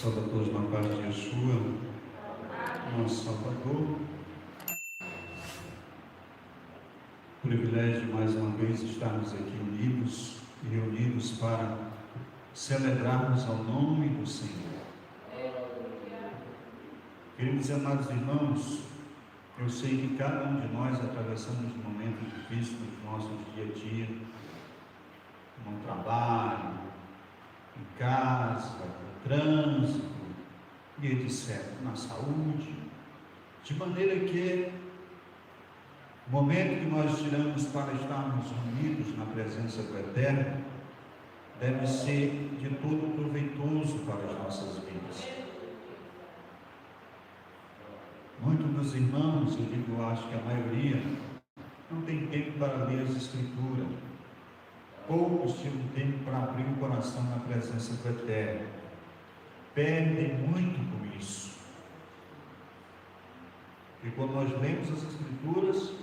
Salve a todos na paz de Yeshua, nosso Salvador. Privilégio de mais uma vez estarmos aqui unidos e reunidos para celebrarmos ao nome do Senhor. Queridos e amados irmãos, eu sei que cada um de nós atravessamos momentos difíceis no nosso dia a dia, no trabalho, em casa, no trânsito e etc., na saúde, de maneira que o momento que nós tiramos para estarmos unidos na presença do Eterno deve ser de todo proveitoso para as nossas vidas. Muitos dos irmãos, eu acho que a maioria, não tem tempo para ler as Escrituras. Poucos tinham tempo para abrir o coração na presença do Eterno. Perdem muito com isso. E quando nós lemos as Escrituras,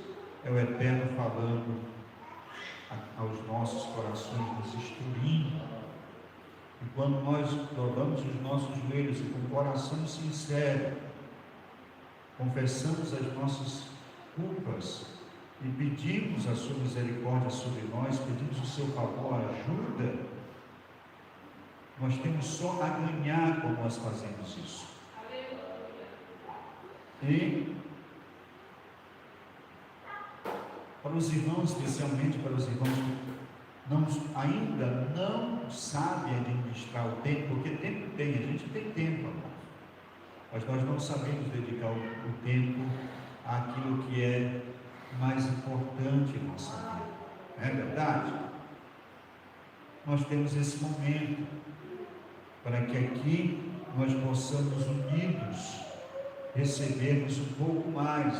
é o Eterno falando aos nossos corações, nos instruindo. E quando nós dobramos os nossos joelhos e com o coração sincero, confessamos as nossas culpas e pedimos a sua misericórdia sobre nós, pedimos o seu favor, ajuda, nós temos só a ganhar quando nós fazemos isso. E para os irmãos, especialmente para os irmãos que ainda não sabem administrar o tempo, porque tempo tem, a gente tem tempo, irmãos, mas nós não sabemos dedicar o tempo àquilo que é mais importante em nossa vida. Não é verdade? Nós temos esse momento para que aqui nós possamos unidos recebermos um pouco mais.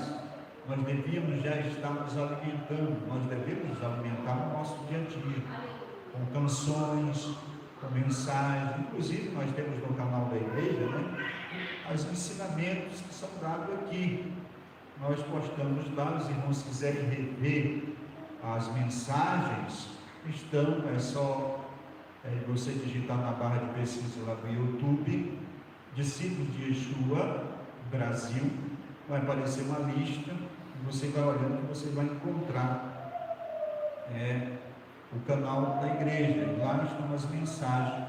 Nós devíamos já estar nos alimentando, nós devemos nos alimentar no nosso dia a dia, com canções, com mensagens. Inclusive nós temos no canal da igreja, os ensinamentos que são dados aqui. Nós postamos lá, os irmãos quiserem rever as mensagens, estão, é só você digitar na barra de pesquisa lá do YouTube, Discípulos de Yeshua, Brasil, vai aparecer uma lista, e você vai olhando que você vai encontrar o canal da igreja, e lá estão as mensagens,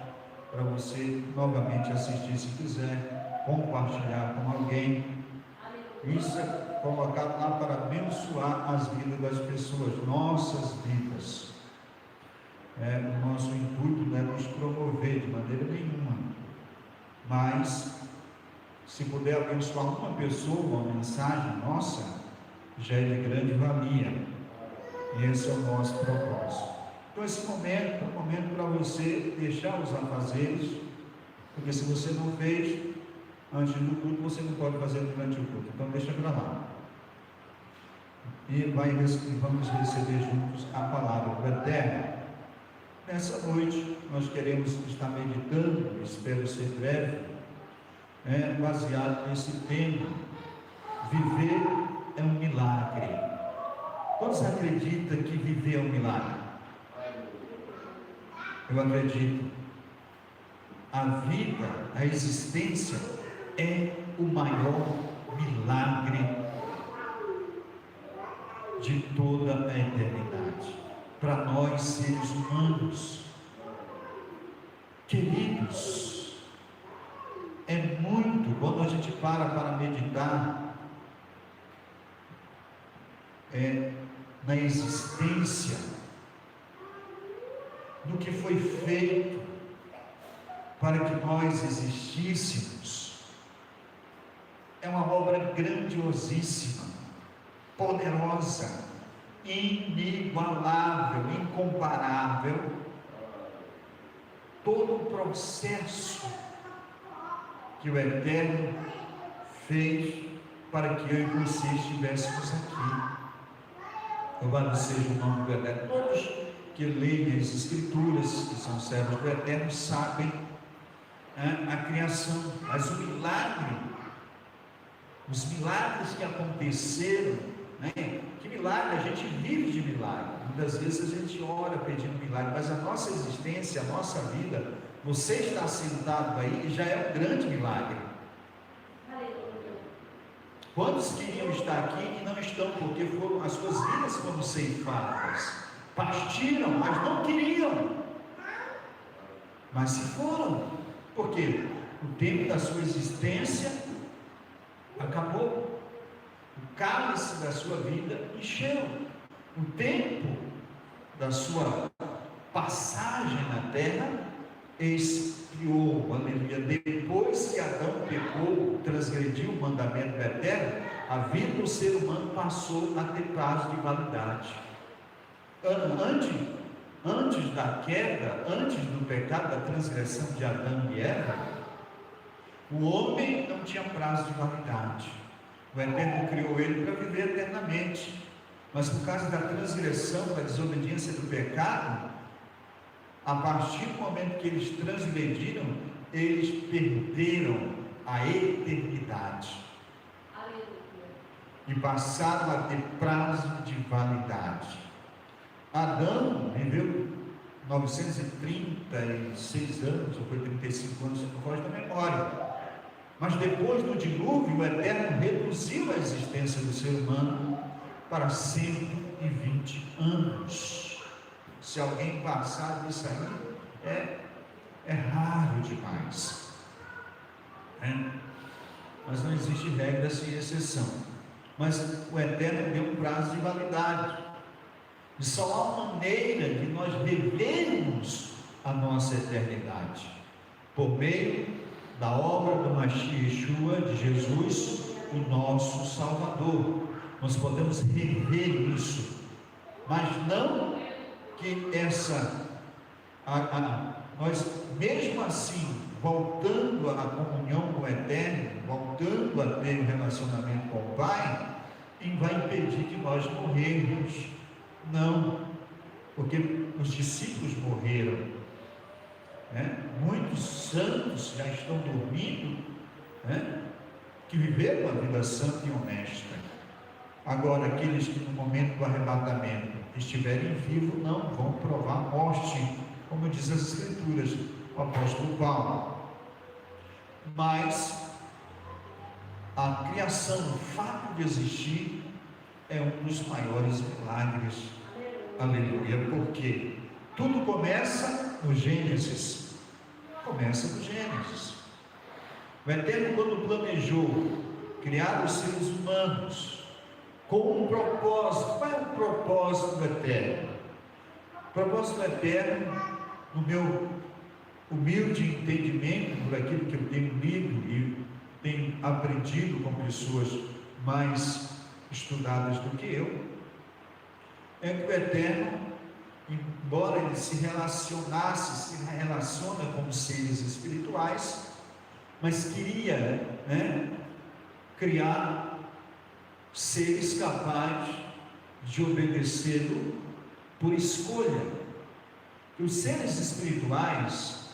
para você novamente assistir se quiser, compartilhar com alguém. Isso é colocado lá para abençoar as vidas das pessoas, nossas vidas. O nosso intuito não é nos promover de maneira nenhuma, mas se puder abençoar uma pessoa, uma mensagem nossa, já é de grande valia, e esse é o nosso propósito. Então esse momento é um momento para você deixar os afazeres, porque se você não fez antes do culto, você não pode fazer durante o culto, então deixa para lá. E vamos receber juntos a palavra do Eterno. Nessa noite, nós queremos estar meditando, espero ser breve, baseado nesse tema: viver é um milagre. Quantos acreditam que viver é um milagre? Eu acredito. A vida, a existência é o maior milagre de toda a eternidade para nós seres humanos. Queridos, é muito, quando a gente para meditar na existência, no que foi feito para que nós existíssemos, é uma obra grandiosíssima, poderosa, inigualável, incomparável. Todo o processo que o Eterno fez para que eu e você estivéssemos aqui. Louvado seja o nome do Eterno. Todos que leem as Escrituras, que são servos do Eterno, sabem a criação, mas o milagre, os milagres que aconteceram, que milagre, a gente vive de milagre. Muitas vezes a gente ora pedindo milagre, mas a nossa existência, a nossa vida, Você está sentado aí já é um grande milagre. Quantos queriam estar aqui e não estão, porque as suas vidas foram ceifadas? Partiram, mas não queriam. Mas se foram. Por quê? O tempo da sua existência acabou. O cálice da sua vida encheu. O tempo da sua passagem na terra expirou. Aleluia. Depois que Adão pecou, transgrediu o mandamento do eterno, a vida do ser humano passou a ter prazo de validade. Antes da queda, antes do pecado, da transgressão de Adão e Eva, o homem não tinha prazo de validade. O Eterno criou ele para viver eternamente, mas por causa da transgressão, da desobediência do pecado, a partir do momento que eles transgrediram, eles perderam a eternidade. E passaram a ter prazo de validade. Adão viveu 936 anos, ou foi 35 anos, não foge da memória. Mas depois do dilúvio, o Eterno reduziu a existência do ser humano para 120 anos. Se alguém passar disso aí, é raro demais. Mas não existe regra sem exceção. Mas o Eterno deu um prazo de validade. E só há maneira de nós vivermos a nossa eternidade, por meio da obra do Mashiach Yeshua, de Jesus, o nosso Salvador. Nós podemos rever isso, mas não que nós mesmo assim, voltando à comunhão com o Eterno, voltando a ter um relacionamento com o Pai, vai impedir que nós morrermos. Não, porque os discípulos morreram, muitos santos já estão dormindo, que viveram uma vida santa e honesta. Agora, aqueles que no momento do arrebatamento estiverem vivos, não vão provar a morte, como diz as Escrituras, o apóstolo Paulo. Mas a criação, o fato de existir, é um dos maiores milagres. Aleluia. Porque tudo começa no Gênesis. Começa no Gênesis. O Eterno, quando planejou criar os seres humanos com um propósito. Qual é o propósito do Eterno? O propósito do Eterno, no meu humilde entendimento, por aquilo que eu tenho lido e tenho aprendido com pessoas mais estudadas do que eu, é que o Eterno, embora ele se relaciona com os seres espirituais, mas queria criar seres capazes de obedecê-lo por escolha. Os seres espirituais,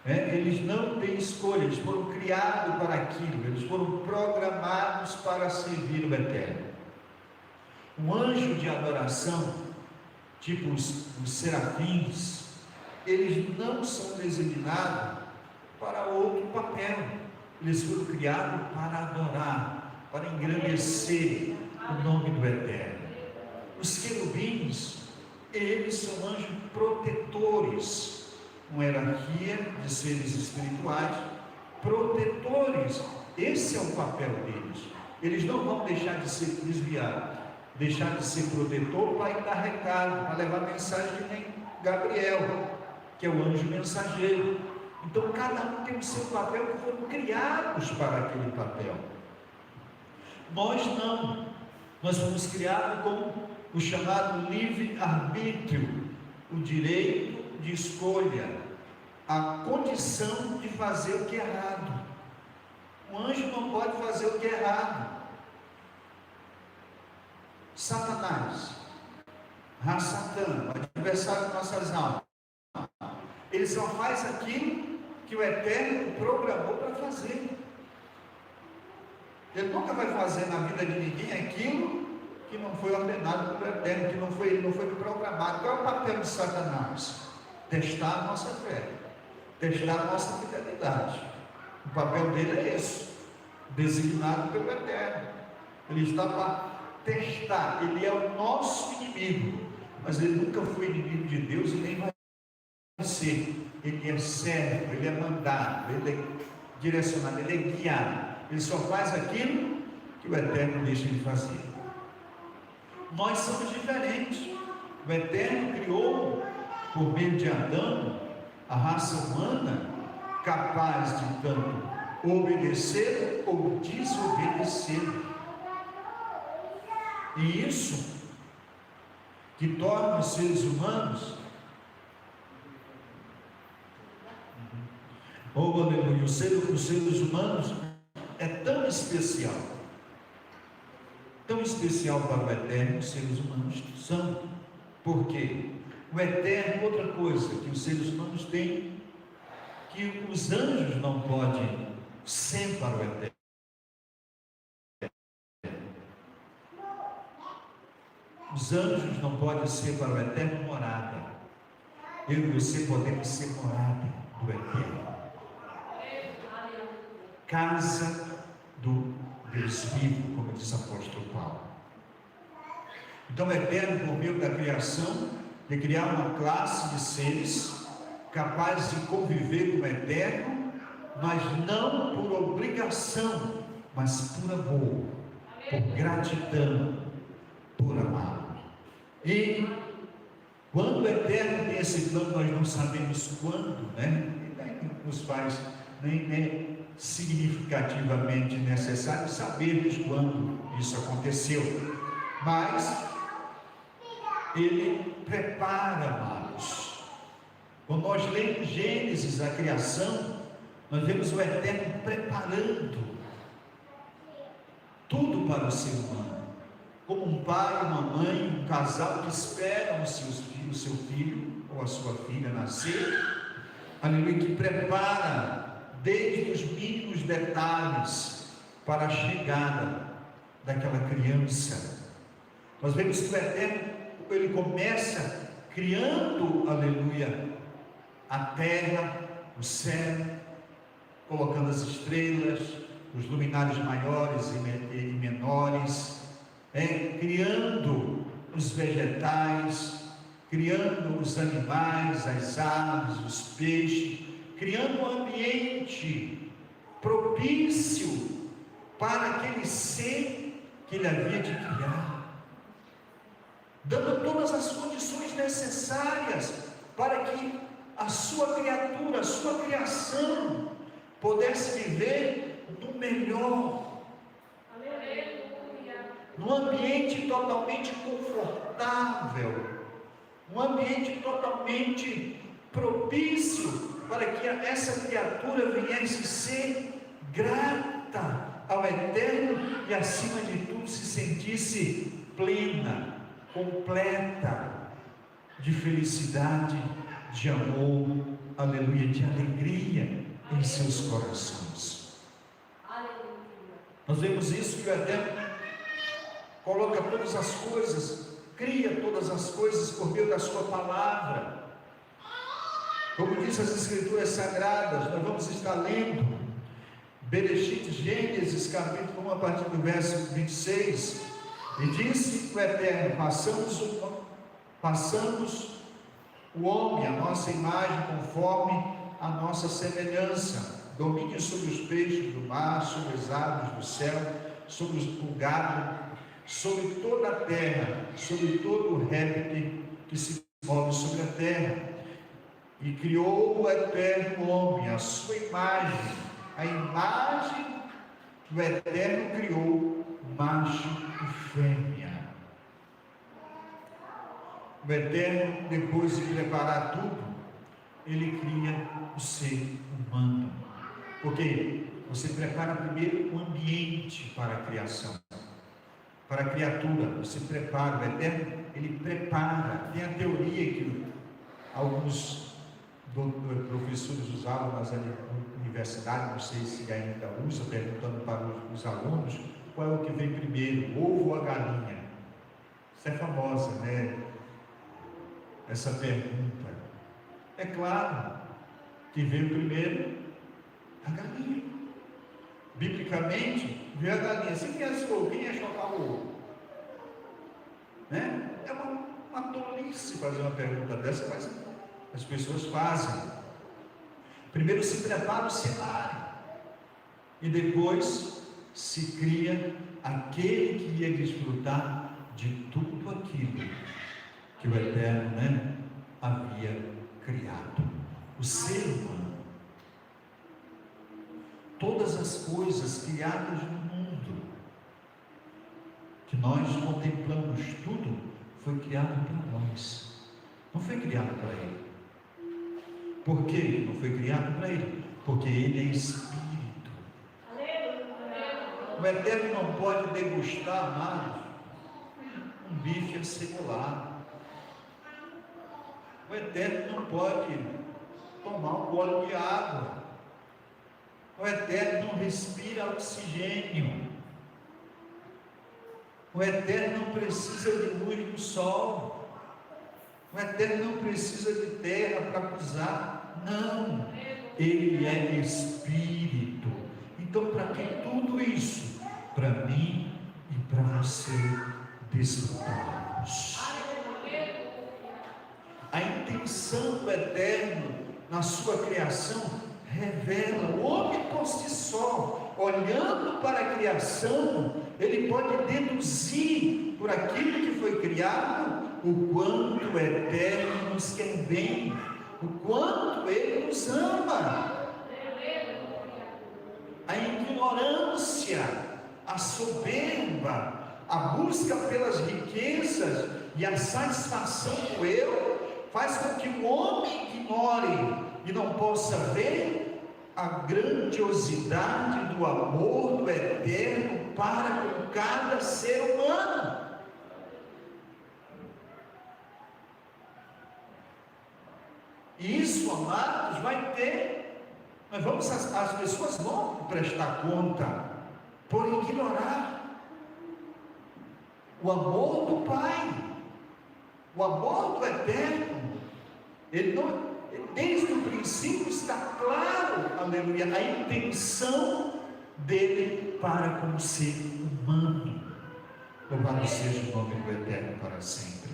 eles não têm escolha, eles foram criados para aquilo, eles foram programados para servir o Eterno. Um anjo de adoração, tipo os serafins, eles não são designados para outro papel, eles foram criados para adorar, para engrandecer o nome do Eterno. Os querubins, eles são anjos protetores, uma hierarquia de seres espirituais, protetores. Esse é o papel deles. Eles não vão deixar de ser desviados, deixar de ser protetor para ir dar recado, para levar mensagem que nem Gabriel, que é o anjo mensageiro. Então cada um tem o seu papel, que foram criados para aquele papel. Nós não, nós fomos criados com o chamado livre-arbítrio, o direito de escolha, a condição de fazer o que é errado. O anjo não pode fazer o que é errado. Satanás, Satã, o adversário de nossas almas, ele só faz aquilo que o Eterno programou para fazer. Ele nunca vai fazer na vida de ninguém aquilo que não foi ordenado pelo Eterno, que ele não foi programado. Qual é o papel de Satanás? Testar a nossa fé. testar a nossa fidelidade. O papel dele é esse, designado pelo Eterno. Ele está para testar. Ele é o nosso inimigo, mas ele nunca foi inimigo de Deus e nem vai ser. Ele é servo, ele é mandado, ele é direcionado, ele é guiado. Ele só faz aquilo que o Eterno deixa ele fazer. Nós somos diferentes. O Eterno criou, por meio de Adão, a raça humana capaz de tanto obedecer ou desobedecer. E isso que torna os seres humanos, aleluia, os seres humanos é tão especial para o Eterno. Os seres humanos são. Por quê? O Eterno, outra coisa que os seres humanos têm, que os anjos não podem ser para o Eterno. Os anjos não podem ser para o Eterno morada. Eu e você podemos ser morada do Eterno, casa do Deus vivo, como diz o apóstolo Paulo. Então o Eterno, por meio da criação, de criar uma classe de seres capazes de conviver com o Eterno, mas não por obrigação, mas por amor, por gratidão, por amar. E quando o Eterno tem esse plano, nós não sabemos quando, né? E nem nos faz nem significativamente necessário sabermos quando isso aconteceu, mas Ele prepara, amados. Quando nós lemos Gênesis, a criação, nós vemos o Eterno preparando tudo para o ser humano, como um pai, uma mãe, um casal que esperam o seu filho ou a sua filha nascer, aleluia, que prepara desde os mínimos detalhes para a chegada daquela criança. Nós vemos que o Eterno, ele começa criando, aleluia, a terra, o céu, colocando as estrelas, os luminares maiores e menores, criando os vegetais, criando os animais, as aves, os peixes, criando um ambiente propício para aquele ser que ele havia de criar, dando todas as condições necessárias para que a sua criatura, a sua criação pudesse viver no melhor, num ambiente totalmente confortável, um ambiente totalmente propício para que essa criatura viesse ser grata ao Eterno e, acima de tudo, se sentisse plena, completa, de felicidade, de amor, aleluia, de alegria em seus corações. Nós vemos isso, que o Eterno coloca todas as coisas, cria todas as coisas por meio da sua palavra. Como diz as Escrituras Sagradas, nós vamos estar lendo Bereshit, Gênesis, capítulo 1, a partir do verso 26, e disse o Eterno: façamos o homem, a nossa imagem, conforme a nossa semelhança, domine sobre os peixes do mar, sobre as aves do céu, sobre o gado, sobre toda a terra, sobre todo o réptil que se move sobre a terra. E criou o Eterno o homem, a sua imagem, a imagem do Eterno criou, macho e fêmea. O Eterno, depois de preparar tudo, ele cria o ser humano. Porque você prepara primeiro um ambiente para a criação, para a criatura. Você prepara, o Eterno, ele prepara. Tem a teoria que alguns professores usavam nas universidades, não sei se ainda usa, perguntando para os alunos qual é o que vem primeiro, o ovo ou a galinha. Isso é famosa, né? Essa pergunta. É claro, que veio primeiro? A galinha. Biblicamente, veio a galinha. Se viesse o ovo, quem ia chocar o ovo? Né? É uma tolice fazer uma pergunta dessa, mas as pessoas fazem. Primeiro se prepara o cenário, e depois se cria aquele que ia desfrutar de tudo aquilo que o Eterno, havia criado. O ser humano. Todas as coisas criadas no mundo, que nós contemplamos tudo, foi criado para nós. Não foi criado para ele. Por que não foi criado para ele? Porque ele é Espírito. O Eterno não pode degustar, amados, um bife acebolado. O Eterno não pode tomar um gole de água. O Eterno não respira oxigênio. O Eterno não precisa de luz do sol. O Eterno não precisa de terra para pisar. Não, Ele é Espírito. Então, para que tudo isso? Para mim e para você desfrutarmos. A intenção do Eterno na sua criação revela. O homem por si só, olhando para a criação, ele pode deduzir por aquilo que foi criado o quanto o Eterno nos quer bem, o quanto Ele nos ama. A ignorância, a soberba, a busca pelas riquezas e a satisfação do eu faz com que o homem ignore e não possa ver a grandiosidade do amor do Eterno para com cada ser humano. E isso, amados, vai ter, as pessoas vão prestar conta por ignorar o amor do Pai, o amor do Eterno. Desde o princípio está claro, aleluia, a intenção dele para com o ser humano. Louvado seja o nome do Eterno para sempre.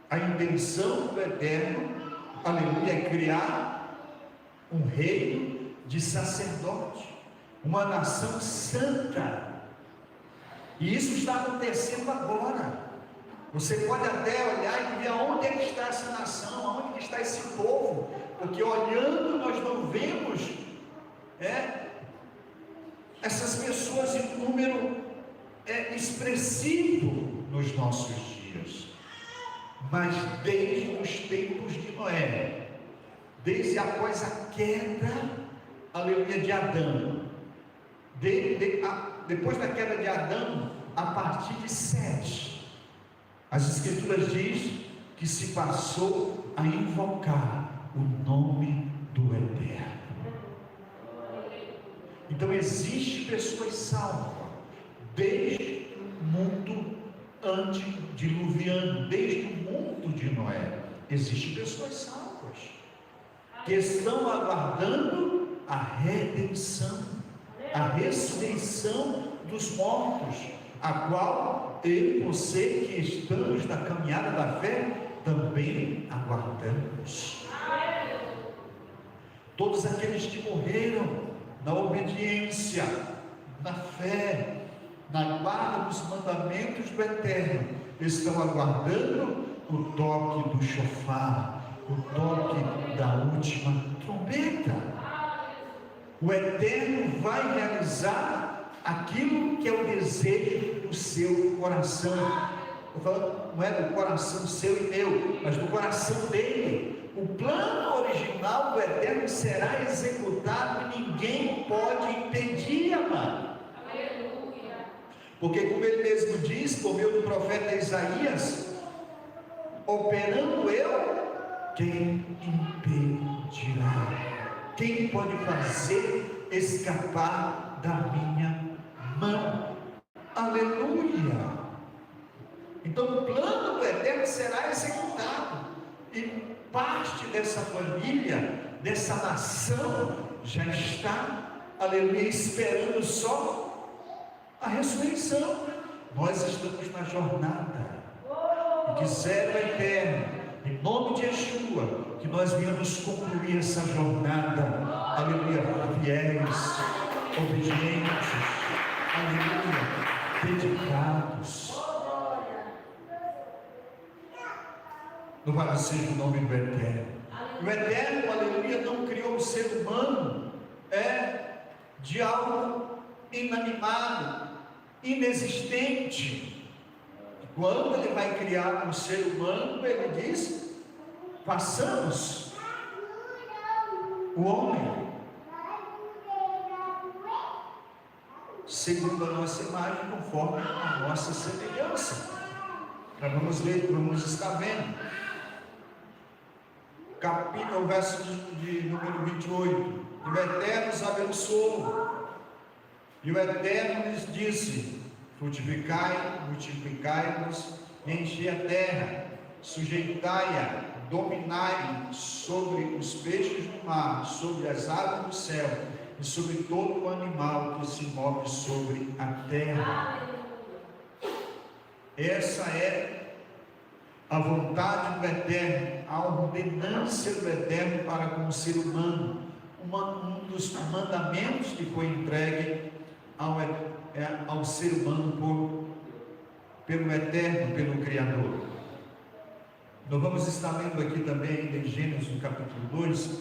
A intenção do Eterno, aleluia, é criar um reino de sacerdote, uma nação santa. E isso está acontecendo agora. Você pode até olhar e ver aonde é que está essa nação, aonde que está esse povo, porque olhando nós não vemos essas pessoas em número expressivo nos nossos dias. Mas desde os tempos de Noé, desde após a queda, aleluia, de Adão, depois da queda de Adão, a partir de Sete, as Escrituras dizem que se passou a invocar o nome do Eterno. Então existe pessoas salvas desde o mundo antediluviano, desde o mundo de Noé. Existem pessoas salvas que estão aguardando a redenção, a ressurreição dos mortos, a qual eu e você que estamos na caminhada da fé também aguardamos. Todos aqueles que morreram na obediência, na fé, na guarda dos mandamentos do Eterno, estão aguardando o toque do chofar, o toque da última trombeta. O Eterno vai realizar aquilo que é o desejo do seu coração. Estou falando, não é do coração seu e meu, mas do coração dele. O plano original do Eterno será executado e ninguém pode impedir, amado. Porque, como ele mesmo diz, por meio do profeta Isaías, operando eu, quem impedirá? Quem pode fazer escapar da minha mão? Aleluia! Então o plano do Eterno será executado, e parte dessa família dessa nação já está, aleluia, esperando só a ressurreição. Nós estamos na jornada, e que zero é eterno, em nome de Yeshua, que nós venhamos concluir essa jornada, aleluia, fiéis, obedientes, aleluia, dedicados. Louvado seja o nome do Eterno. O Eterno, aleluia, não criou o ser humano de algo inanimado, inexistente. Quando ele vai criar um ser humano, ele diz: façamos o homem segundo a nossa imagem, conforme a nossa semelhança. Então vamos ler, vamos estar vendo. Capítulo, verso de número 28. E o Eterno os abençoou, e o Eterno lhes disse: frutificai, multiplicai-vos, enchei a terra, sujeitai-a, dominai sobre os peixes do mar, sobre as aves do céu, e sobre todo o animal que se move sobre a terra. Essa é a vontade do Eterno, a ordenância do Eterno para com o ser humano, um dos mandamentos que foi entregue ao ser humano pelo Eterno, pelo Criador. Nós vamos estar lendo aqui também em Gênesis, no capítulo 2,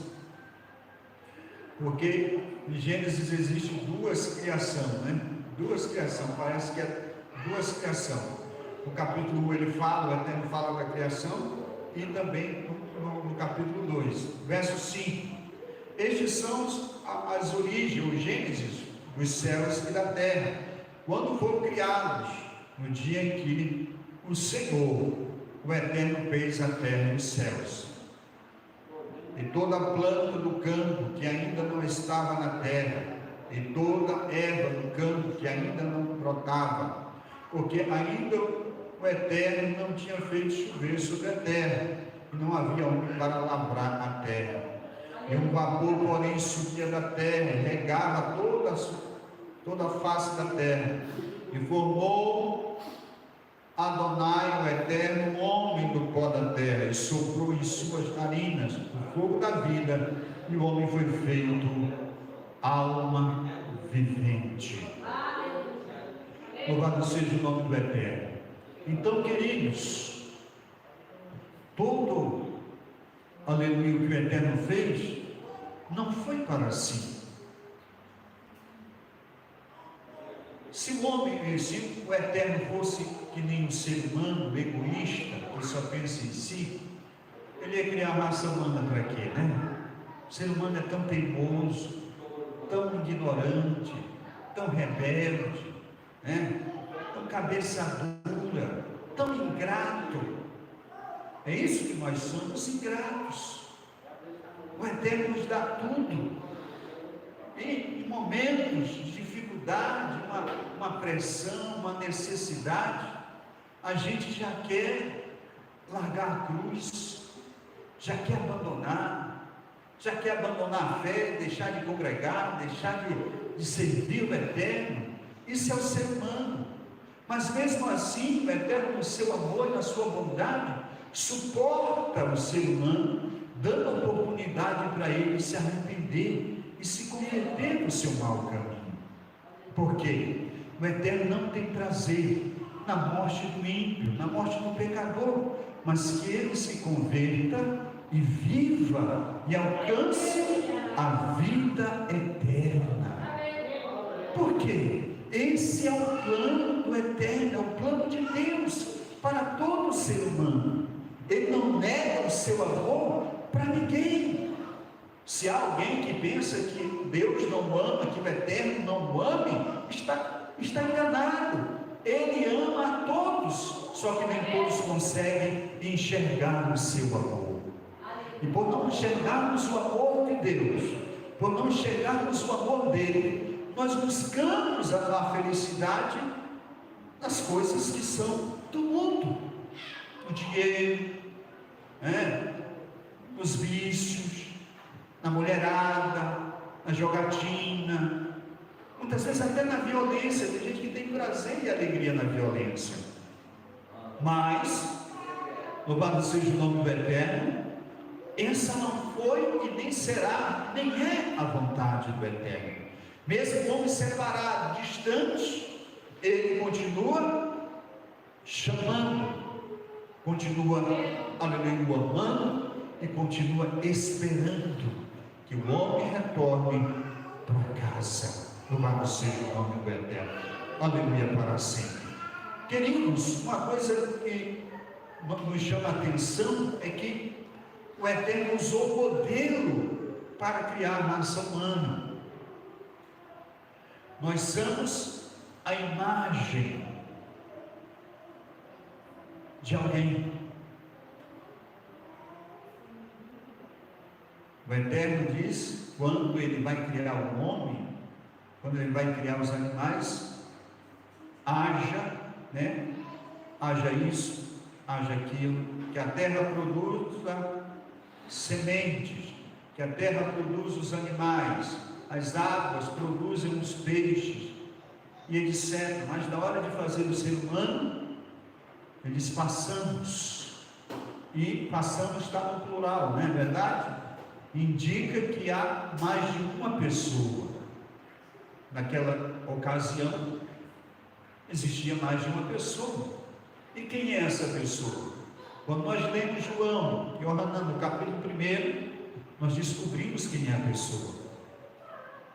porque em Gênesis existem duas criações, né? Duas criações, parece que é duas criações. No capítulo 1 ele fala, o Eterno fala da criação, e também no capítulo 2, verso 5. Estes são as origens, o Gênesis dos céus e da terra, quando foram criados, no dia em que o Senhor, o Eterno, fez a terra e os céus. E toda a planta do campo que ainda não estava na terra, e toda a erva do campo que ainda não brotava, porque ainda o Eterno não tinha feito chover sobre a terra, e não havia homem para lavrar a terra. E um vapor, porém, subia da terra, regava toda a face da terra, e formou Adonai, o Eterno, um homem do pó da terra, e soprou em suas narinas o fogo da vida, e o homem foi feito alma vivente. Louvado seja o nome do Eterno. Então, queridos, aleluia, o que o Eterno fez, não foi para si. Se o Eterno fosse que nem um ser humano, egoísta, que só pensa em si, ele ia criar a raça humana para quê, né? O ser humano é tão teimoso, tão ignorante, tão rebelde, né? Tão cabeça dura, tão ingrato. É isso que nós somos, ingratos. O Eterno nos dá tudo. E em momentos de dificuldade, uma pressão, uma necessidade, a gente já quer largar a cruz, já quer abandonar a fé, deixar de congregar, deixar de servir o Eterno. Isso é o ser humano. Mas mesmo assim, o Eterno, no seu amor e na sua bondade, suporta o ser humano, dando a oportunidade para ele se arrepender e se converter do seu mau caminho. Por quê? O Eterno não tem prazer na morte do ímpio, na morte do pecador, mas que ele se converta e viva e alcance a vida eterna. Por quê? Esse é o plano do Eterno, é o plano de Deus para todo ser humano. Ele não nega o seu amor para ninguém. Se há alguém que pensa que Deus não ama, que o Eterno não o ame, está enganado. Ele ama a todos, só que nem todos conseguem enxergar o seu amor. E por não enxergarmos o amor de Deus, por não enxergarmos o amor dele, nós buscamos a felicidade nas coisas que são do mundo, no dinheiro, nos vícios, na mulherada, na jogatina, muitas vezes até na violência. Tem gente que tem prazer e alegria na violência, mas, louvado seja o nome do Eterno, essa não foi e nem será, nem é a vontade do Eterno. Mesmo o homem separado, distante, ele continua chamando, continua, aleluia, amando e continua esperando que o homem retorne para casa. Louvado seja o nome do Eterno, aleluia, para sempre. Queridos, uma coisa que nos chama a atenção é que o Eterno usou modelo para criar a raça humana. Nós somos a imagem de alguém. O Eterno diz, quando Ele vai criar o homem, quando Ele vai criar os animais, haja, né? Haja isso, haja aquilo, que a terra produza sementes, que a terra produza os animais, as águas produzem os peixes, e etc. Mas na hora de fazer o ser humano, eles passamos, e passamos está no plural, não é verdade? Indica que há mais de uma pessoa. Naquela ocasião existia mais de uma pessoa. E quem é essa pessoa? Quando nós lemos João, no capítulo 1, nós descobrimos quem é a pessoa.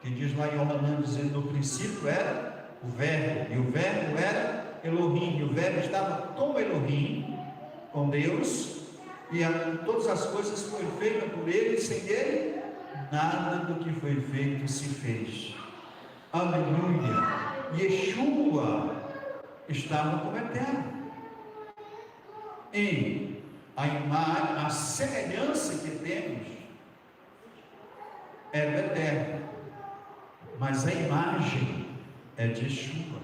Que diz lá em Yohanan, dizendo: no princípio era o verbo, e o verbo era Elohim, e o verbo estava com Elohim, com Deus, e todas as coisas foram feitas por ele, e sem ele nada do que foi feito se fez. Aleluia. Yeshua estava com o Eterno, e a imagem, a semelhança que temos é do Eterno, mas a imagem é de Yeshua.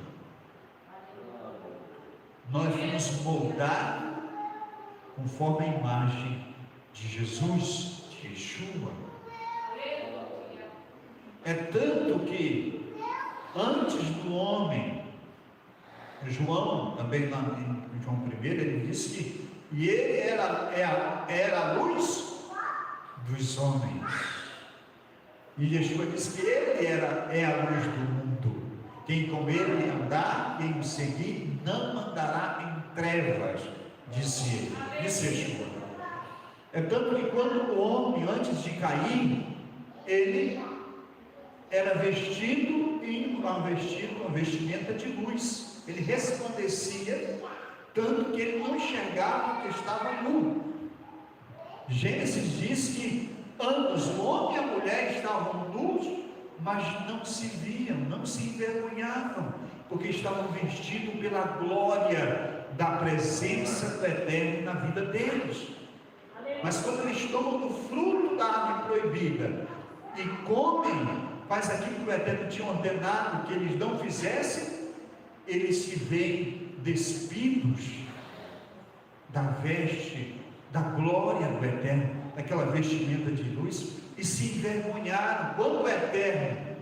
Nós vamos moldar conforme a imagem de Jesus, de Yeshua. É tanto que antes do homem, João, também lá em João 1, ele disse que e ele era a luz dos homens. E Yeshua disse que ele é a luz do mundo. Quem com ele andar, quem o seguir, não andará em trevas, disse ele. Disse Yeshua. É tanto que quando o homem, antes de cair, ele era vestido em uma vestimenta de luz. Ele resplandecia, tanto que ele não enxergava que estava nu. Gênesis diz que ambos, o homem e a mulher, estavam nus, mas não se viam, não se envergonhavam, porque estavam vestidos pela glória da presença do Eterno na vida deles. Mas quando eles tomam do fruto da árvore proibida e comem, faz aquilo que o Eterno tinha ordenado que eles não fizessem, eles se veem despidos da veste, da glória do Eterno, daquela vestimenta de luz, e se envergonharam. Quando o Eterno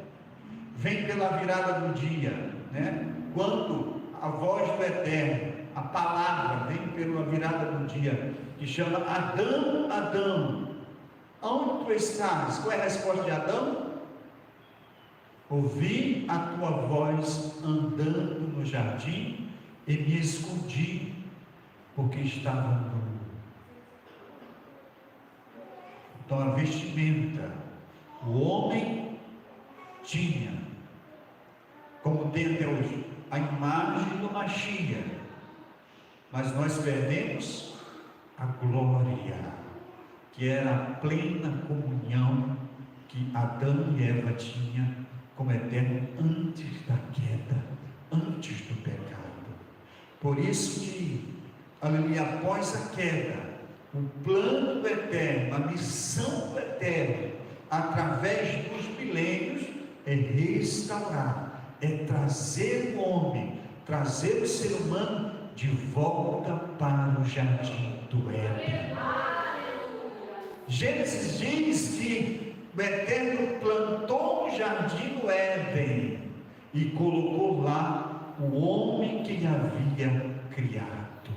vem pela virada do dia, né? Quando a voz do Eterno, a palavra vem pela virada do dia, que chama Adão, Adão, aonde tu estás? Qual é a resposta de Adão? Ouvi a tua voz andando no jardim e me escondi, porque estava nu. Então a vestimenta, o homem tinha, como tem até hoje, a imagem do Mashiach, mas nós perdemos a glória, que era a plena comunhão que Adão e Eva tinham com o Eterno antes da queda, antes do pecado. Por isso que, aleluia, após a queda, o plano do Eterno, a missão do Eterno, através dos milênios, é restaurar, é trazer o homem, trazer o ser humano de volta para o jardim do Éden. Gênesis diz que O Eterno plantou um jardim no Éden e colocou lá o homem que havia criado.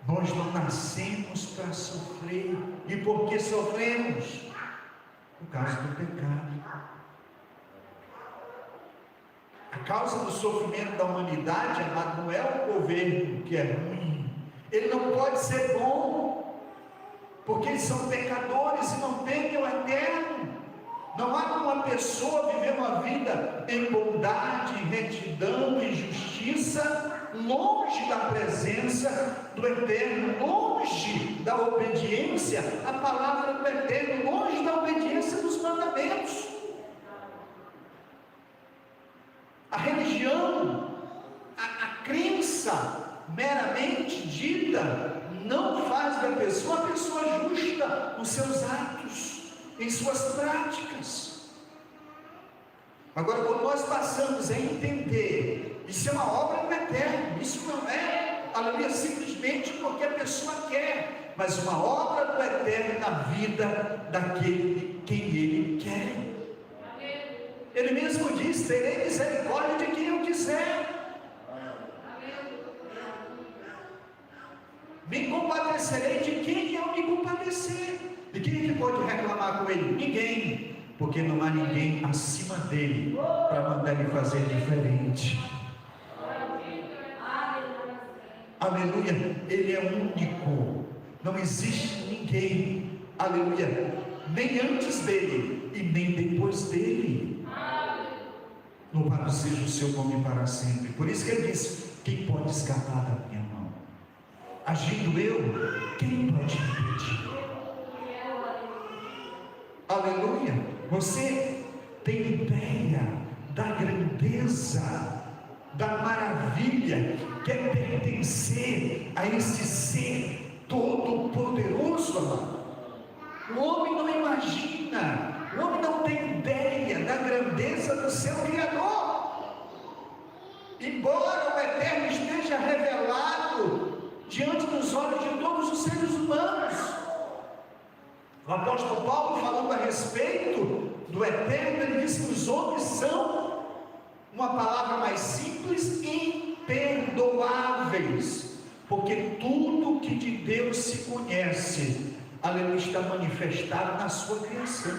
Nós não nascemos para sofrer. E por que sofremos? Por causa do pecado. A causa do sofrimento da humanidade, amado, não é o governo que é ruim. Ele não pode ser bom, porque eles são pecadores e não temem o Eterno. Não há como uma pessoa viver uma vida em bondade, retidão e justiça, longe da presença do Eterno, longe da obediência à palavra do Eterno, longe da obediência dos mandamentos. A religião, a crença meramente dita, não faz da pessoa uma pessoa justa nos seus atos, em suas práticas. Agora, quando nós passamos a entender, isso é uma obra do Eterno, isso não é, aleluia, simplesmente porque a pessoa quer, mas uma obra do Eterno na vida daquele quem Ele quer. Ele mesmo diz: terei misericórdia de quem eu quiser, me compadecerei de quem eu me compadecer. E quem é que pode reclamar com ele? Ninguém, porque não há ninguém acima dele para mandar ele fazer diferente. Aleluia, ele é único, não existe ninguém, aleluia, nem antes dele e nem depois dele. Louvado seja o seu nome para sempre. Por isso que ele diz: quem pode escapar da minha mão? Agindo eu, quem pode impedir? Aleluia. Você tem ideia da grandeza, da maravilha que é pertencer a esse ser todo poderoso, amado? O homem não imagina, o homem não tem ideia da grandeza do seu Criador. Embora o Eterno esteja revelado diante dos olhos de todos os seres humanos, o apóstolo Paulo, falando a respeito do Eterno, ele disse que os homens são, uma palavra mais simples, imperdoáveis, porque tudo que de Deus se conhece, aleluia, está manifestado na sua criação.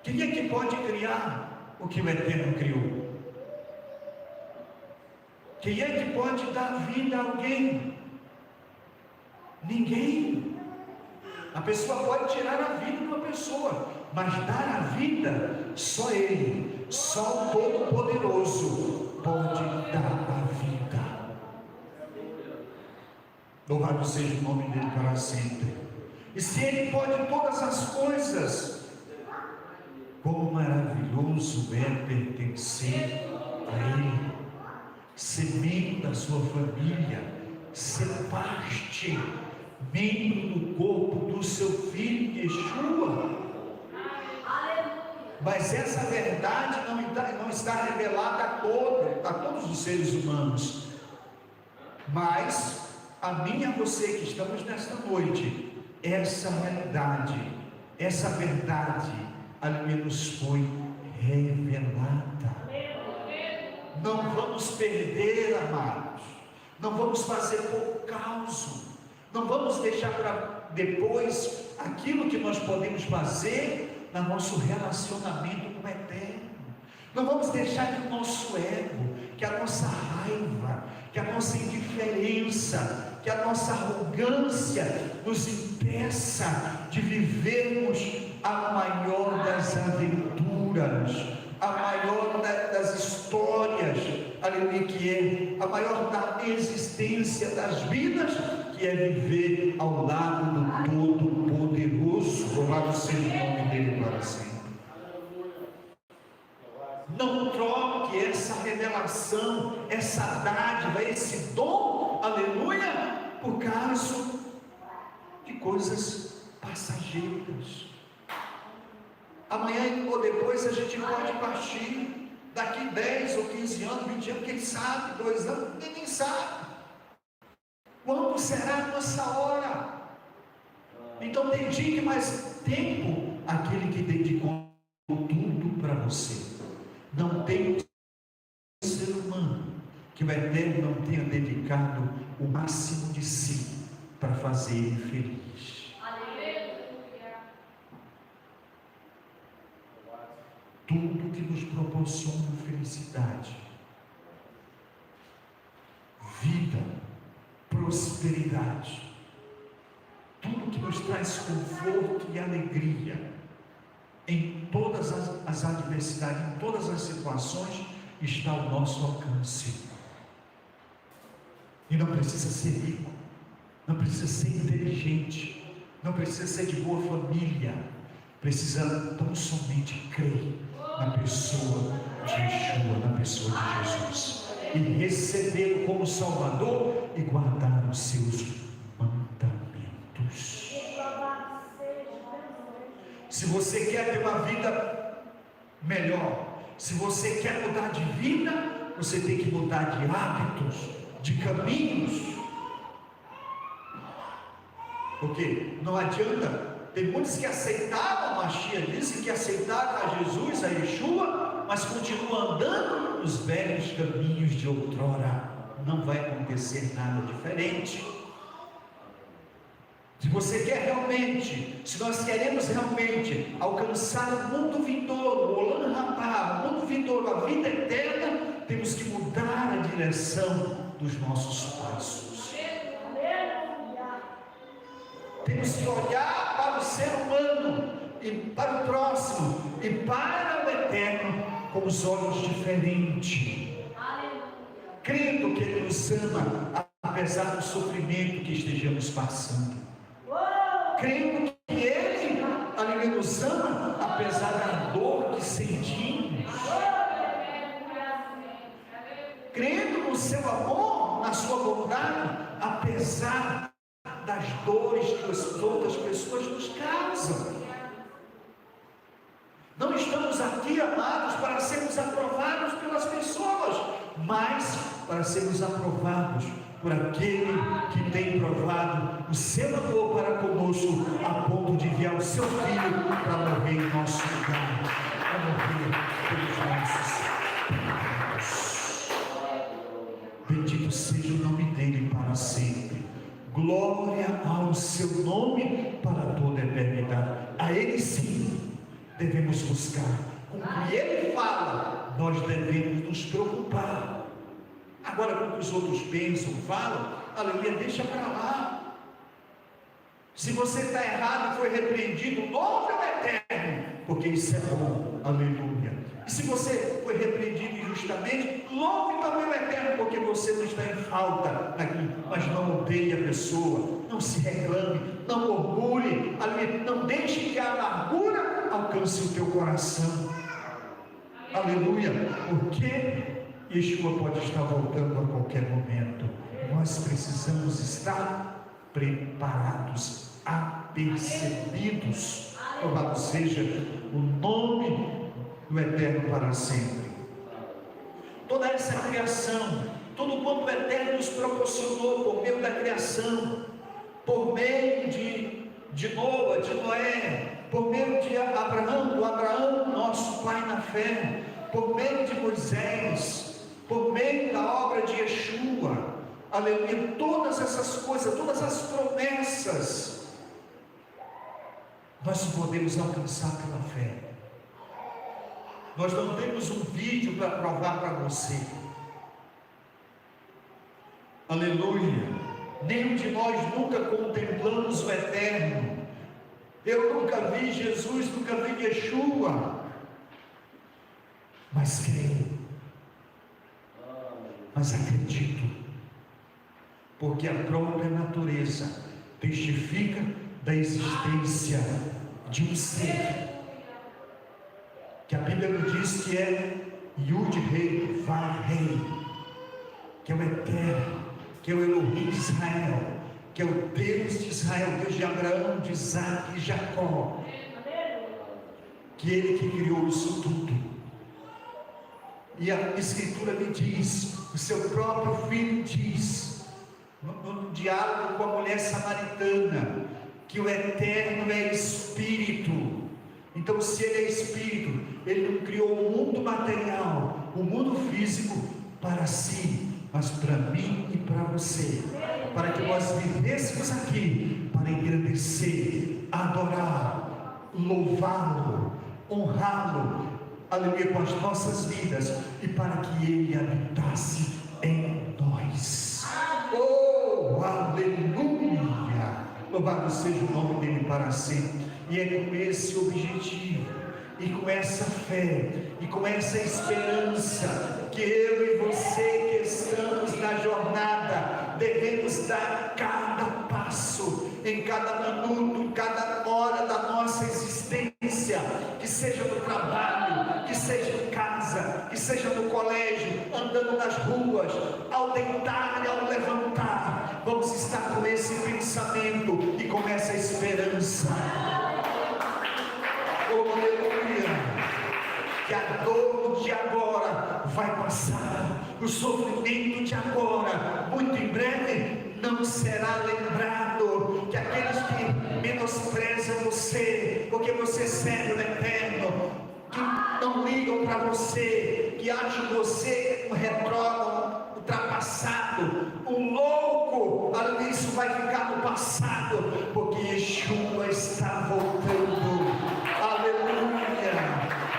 Quem é que pode criar o que o Eterno criou? Quem é que pode dar vida a alguém? Ninguém. A pessoa pode tirar a vida de uma pessoa, mas dar a vida, só Ele, só o Todo-Poderoso pode dar a vida. Louvado seja o nome dele para sempre. E se Ele pode todas as coisas, quão maravilhoso é pertencer a Ele, ser membro da sua família, ser parte, membro do corpo do seu Filho Yeshua. Mas essa verdade não está revelada a todos os seres humanos, mas a mim e a você que estamos nesta noite, essa realidade, essa verdade, aleluia, nos foi revelada. Não vamos perder, amados, não vamos fazer pouco caso, não vamos deixar para depois aquilo que nós podemos fazer no nosso relacionamento com o Eterno. Não vamos deixar que o nosso ego, que a nossa raiva, que a nossa indiferença, que a nossa arrogância nos impeça de vivermos a maior das aventuras, a maior das histórias, aleluia, que é a maior da existência das vidas, que é viver ao lado do Todo-Poderoso. Louvado seja o nome dele para sempre. Não troque essa revelação, essa dádiva, esse dom, aleluia, por causa de coisas passageiras. Amanhã ou depois a gente pode partir, daqui 10 ou 15 anos, 20 anos, quem sabe, 2 anos, ninguém sabe. Quando será a nossa hora? Então dedique mais tempo àquele que dedicou tudo para você. Não tem um ser humano que o Eterno não tenha dedicado o máximo de si para fazer ele feliz. Tudo que nos proporciona felicidade, vida, prosperidade, tudo que nos traz conforto e alegria, em todas as adversidades, em todas as situações, está ao nosso alcance. E não precisa ser rico, não precisa ser inteligente, não precisa ser de boa família, precisa tão somente crer na pessoa de Yeshua, na pessoa de Jesus, e recebê-lo como Salvador e guardar os seus mandamentos. Se você quer ter uma vida melhor, se você quer mudar de vida, você tem que mudar de hábitos, de caminhos. Porque não adianta, tem muitos que aceitaram a Mashiach, dizem que aceitaram a Jesus, a Yeshua, mas continuam andando nos velhos caminhos de outrora. Não vai acontecer nada diferente. Se você quer realmente, se nós queremos realmente alcançar o mundo vindouro, o Olam Rabá, o mundo vindouro, a vida eterna, temos que mudar a direção dos nossos passos. Temos que olhar para o ser humano e para o próximo e para o eterno com os olhos diferentes, crendo que Ele nos ama apesar do sofrimento que estejamos passando, crendo que Ele nos ama apesar da dor que sentimos, crendo no seu amor, na sua bondade, apesar das dores que as outras pessoas nos causam. Não estamos aqui, amados, para sermos aprovados pelas pessoas, mas para sermos aprovados por aquele que tem provado o seu amor para conosco, a ponto de enviar o seu Filho para morrer em nosso lugar, para morrer pelos nossos pecados. Bendito seja o nome dele para sempre. Glória ao seu nome para toda a eternidade. A ele sim devemos buscar. Com o que ele fala, nós devemos nos preocupar. Agora, com o que os outros pensam, falam, aleluia, deixa para lá. Se você está errado e foi repreendido, louve ao Eterno, porque isso é bom, aleluia. E se você foi repreendido injustamente, louve também o Eterno, porque você não está em falta aqui, mas não odeie a pessoa, não se reclame, não murmure, aleluia, não deixe que a amargura alcance o teu coração, aleluia, porque Yeshua pode estar voltando a qualquer momento. Nós precisamos estar preparados, apercebidos. Louvado seja o nome do Eterno para sempre. Toda essa criação, todo quanto o Eterno nos proporcionou por meio da criação, por meio de Noa, de Noé, por meio de Abraão, nosso pai na fé, por meio de Moisés, por meio da obra de Yeshua, aleluia, todas essas coisas, todas as promessas, nós podemos alcançar pela fé. Nós não temos um vídeo para provar para você, aleluia, nenhum de nós nunca contemplamos o Eterno. Eu nunca vi Jesus, nunca vi Yeshua, mas creio, mas acredito, porque a própria natureza testifica da existência de um ser, que a Bíblia nos diz que é Yud-Rei, Vav-Rei, que é o Eterno, que é o Elohim de Israel, que é o Deus de Israel, Deus de Abraão, de Isaac e Jacó, que Ele que criou isso tudo. E a Escritura me diz, o seu próprio Filho diz, no diálogo com a mulher samaritana, que o Eterno é Espírito. Então, se Ele é Espírito, Ele não criou o mundo material, o mundo físico para si, mas para mim e para você, para que nós vivêssemos aqui, para engrandecer, adorar, louvá-lo, honrá-lo, aleluia, com as nossas vidas, e para que Ele habitasse em nós. Oh, aleluia! Louvado seja o nome dele para sempre. E é com esse objetivo, e com essa fé, e com essa esperança, que eu e você que estamos na jornada, devemos dar cada passo, em cada minuto, em cada hora da nossa existência, que seja no trabalho, que seja em casa, que seja no colégio, andando nas ruas, ao deitar e ao levantar, vamos estar com esse pensamento e com essa esperança. Oh, aleluia! Que a dor de agora vai passar, o sofrimento de agora, muito em breve, não será lembrado. Que aqueles que menosprezam você, porque você serve o Eterno, que não ligam para você, que acham você um retrógrado, ultrapassado, um louco, isso vai ficar no passado, porque Yeshua está voltando. Aleluia!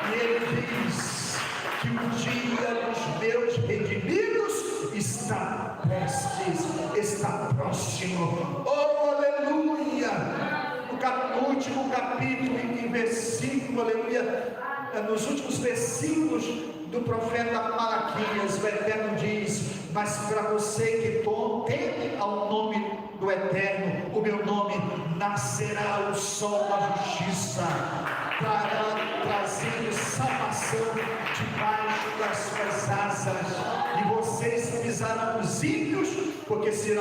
E Ele diz que o dia dos meus redimidos está prestes, está próximo. Oh, aleluia! No último capítulo e versículo, aleluia, nos últimos versículos do profeta Malaquias, o Eterno diz: mas para você que teme ao nome do Eterno, o meu nome, nascerá o sol da justiça, trazendo salvação debaixo das suas asas, e vocês pisarão os ímpios, porque se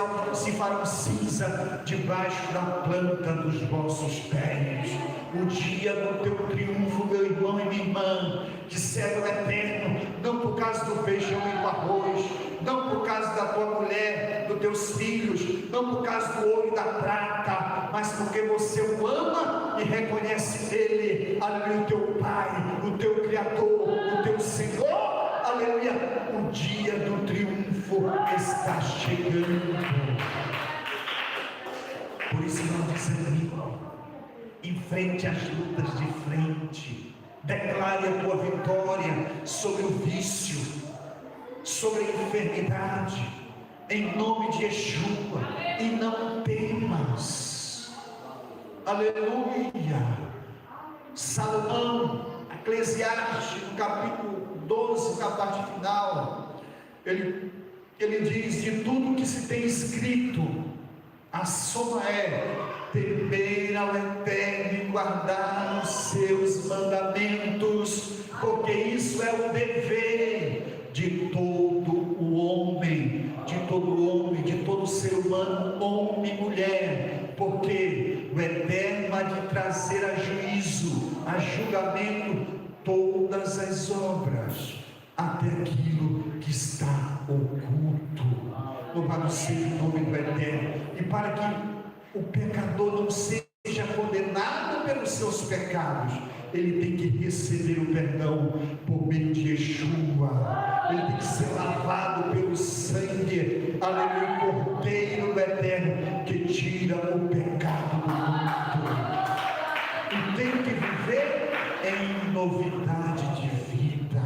farão cinza debaixo da planta dos vossos pés. O dia do teu triunfo, meu irmão e minha irmã, que serve o Eterno, não por causa do feijão e do arroz, não por causa da tua mulher, dos teus filhos, não por causa do ouro e da prata, mas porque você o ama e reconhece nele, aleluia, o teu Pai, o teu Criador, o teu Senhor. Aleluia, o dia do triunfo está chegando. Por isso não desanime, enfrente as lutas de frente, declare a tua vitória sobre o vício, sobre a enfermidade, em nome de Yeshua, e não temas. Aleluia. Salomão, Eclesiastes, no capítulo 12, na parte final, ele diz: de tudo que se tem escrito, a soma é temer ao Eterno e guardar os seus mandamentos, porque isso é o dever de todo o homem, de todo ser humano, homem e mulher, porque o Eterno há de trazer a juízo, a julgamento, todas as obras, até aquilo que está oculto. Louvado seja o nome do Eterno. E para que o pecador não seja condenado pelos seus pecados, ele tem que receber o perdão por meio de Yeshua. Ele tem que ser lavado pelo sangue, aleluia, o Cordeiro do Eterno, que tira o pecado do mundo. E tem que viver em novidade de vida.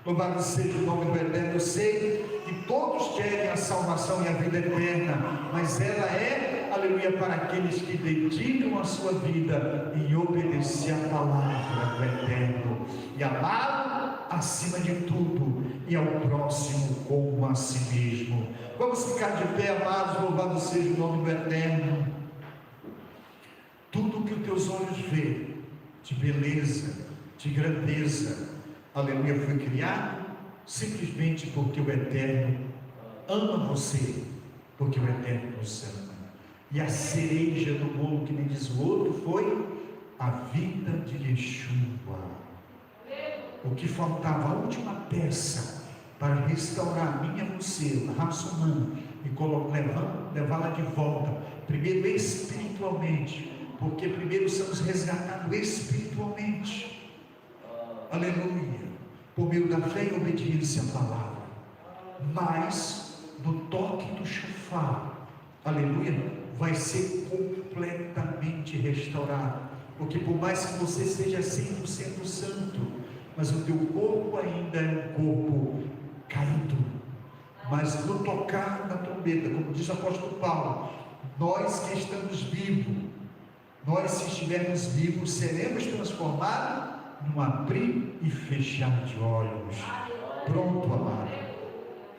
Louvado seja o nome do Eterno. Eu sei que todos querem a salvação e a vida eterna, mas ela é, aleluia, para aqueles que dedicam a sua vida em obedecer a palavra do Eterno, e amá-lo acima de tudo, e ao próximo como a si mesmo. Vamos ficar de pé, amados. Louvado seja o nome do Eterno. Tudo que os teus olhos vê de beleza, de grandeza, aleluia, foi criado simplesmente porque o Eterno ama você, porque o Eterno nos ama. E a cereja do bolo, que me diz o outro, foi a vida de Yeshua. O que faltava, a última peça para restaurar a minha, você, a raça humana, e levá-la de volta. Primeiro espiritualmente, porque primeiro somos resgatados espiritualmente. Aleluia. Por meio da fé e obediência à palavra. Mas no toque do chofar, aleluia, vai ser completamente restaurado. Porque por mais que você seja 100% santo, mas o teu corpo ainda é um corpo caído. Mas no tocar da trombeta, como diz o apóstolo Paulo, nós que estamos vivos, nós se estivermos vivos, seremos transformados num abrir e fechar de olhos. Pronto, amado.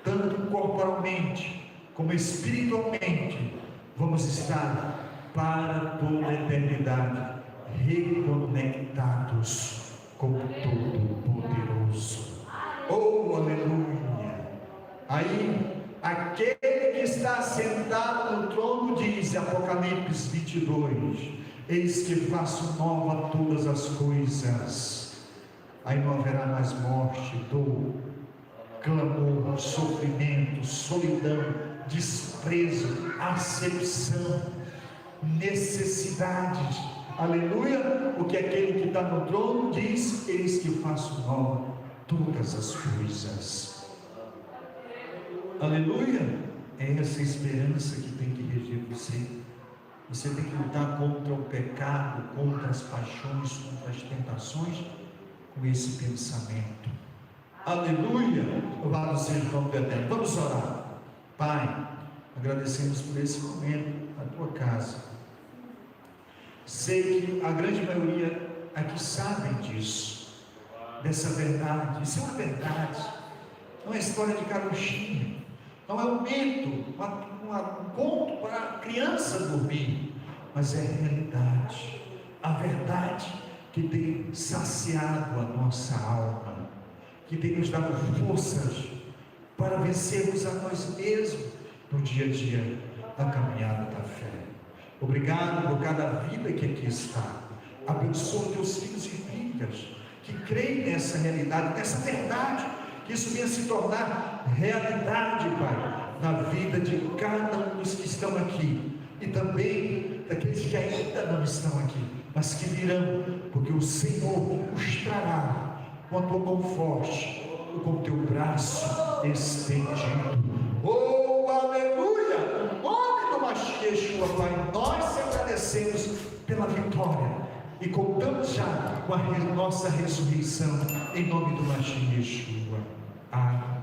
Tanto corporalmente como espiritualmente, vamos estar para toda a eternidade reconectados com o Todo-Poderoso. Oh, aleluia! Aí, aquele que está sentado no trono diz, Apocalipse 22, eis que faço nova todas as coisas. Aí não haverá mais morte, dor, clamor, sofrimento, solidão, desprezo, acepção, necessidades. Aleluia, porque aquele que está no trono diz, eis que faço nova todas as coisas. Aleluia, é essa esperança que tem que reger você. Você tem que lutar contra o pecado, contra as paixões, contra as tentações, com esse pensamento. Aleluia, louvado seja o nome do Eterno. Vamos orar. Pai, agradecemos por esse momento, a tua casa. Sei que a grande maioria aqui sabem disso, dessa verdade. Isso é uma verdade, não é história de carochinha, não é um mito, um conto para criança dormir, mas é a realidade, a verdade que tem saciado a nossa alma, que tem nos dado forças para vencermos a nós mesmos no dia a dia da caminhada da fé. Obrigado por cada vida que aqui está. Abençoa teus filhos e filhas que creem nessa realidade, nessa verdade, que isso venha se tornar realidade, Pai, na vida de cada um dos que estão aqui e também daqueles que ainda não estão aqui, mas que virão, porque o Senhor os trará com a tua mão forte, com o teu braço estendido. Oh, aleluia! Yeshua, Pai, nós te agradecemos pela vitória e contamos já com a nossa ressurreição em nome do Mashiach Yeshua. Amém.